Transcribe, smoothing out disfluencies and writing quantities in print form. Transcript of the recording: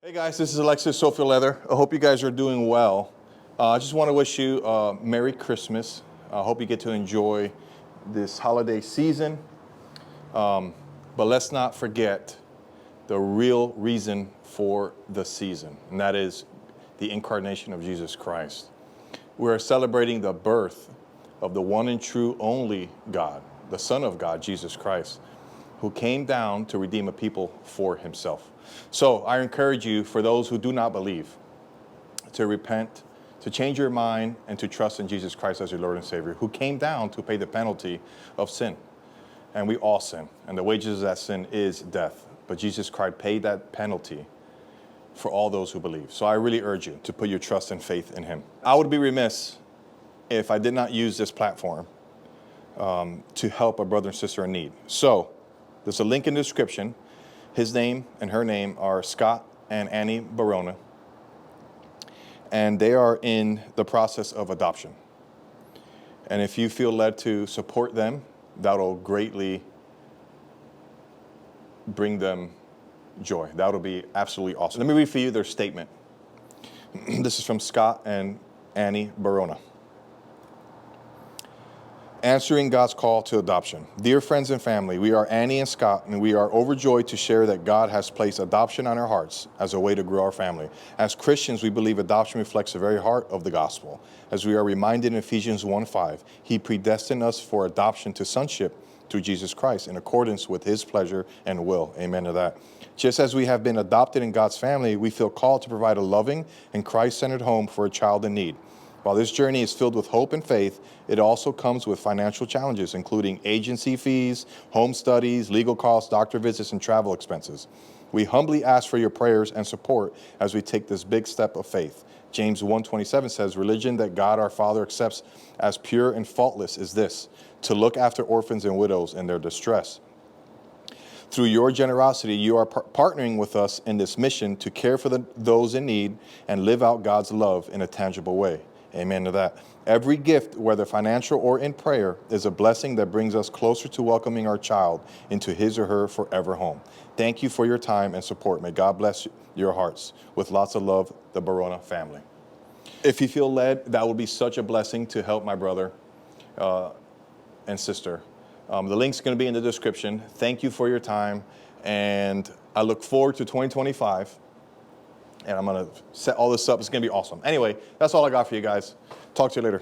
Hey guys, this is Alexis Sophia Leather. I hope you guys are doing well. I just want to wish you a Merry Christmas. I hope you get to enjoy this holiday season. But let's not forget the real reason for the season, and that is the incarnation of Jesus Christ. We're celebrating the birth of the one and true only God, the Son of God, Jesus Christ, who came down to redeem a people for himself. So I encourage you, for those who do not believe, to repent, to change your mind, and to trust in Jesus Christ as your Lord and Savior, who came down to pay the penalty of sin. And we all sin, and the wages of that sin is death. But Jesus Christ paid that penalty for all those who believe. So I really urge you to put your trust and faith in him. I would be remiss if I did not use this platform to help a brother and sister in need. So there's a link in the description. His name and her name are Scott and Annie Barona, and they are in the process of adoption. And if you feel led to support them, that'll greatly bring them joy. That'll be absolutely awesome. Let me read for you their statement. This is from Scott and Annie Barona. Answering God's call to adoption. Dear friends and family, we are Annie and Scott, and we are overjoyed to share that God has placed adoption on our hearts as a way to grow our family. As Christians, we believe adoption reflects the very heart of the gospel. As we are reminded in Ephesians 1:5, he predestined us for adoption to sonship through Jesus Christ in accordance with his pleasure and will. Amen to that. Just as we have been adopted in God's family, we feel called to provide a loving and Christ-centered home for a child in need. While this journey is filled with hope and faith, it also comes with financial challenges, including agency fees, home studies, legal costs, doctor visits, and travel expenses. We humbly ask for your prayers and support as we take this big step of faith. James 1:27 says, religion that God our Father accepts as pure and faultless is this, to look after orphans and widows in their distress. Through your generosity, you are partnering with us in this mission to care for those in need and live out God's love in a tangible way. Amen to that. Every gift, whether financial or in prayer, is a blessing that brings us closer to welcoming our child into his or her forever home. Thank you for your time and support. May God bless your hearts. With lots of love, the Barona family. If you feel led, that would be such a blessing to help my brother and sister. The link's going to be in the description. Thank you for your time, and I look forward to 2025. And I'm going to set all this up. It's going to be awesome. Anyway, that's all I got for you guys. Talk to you later.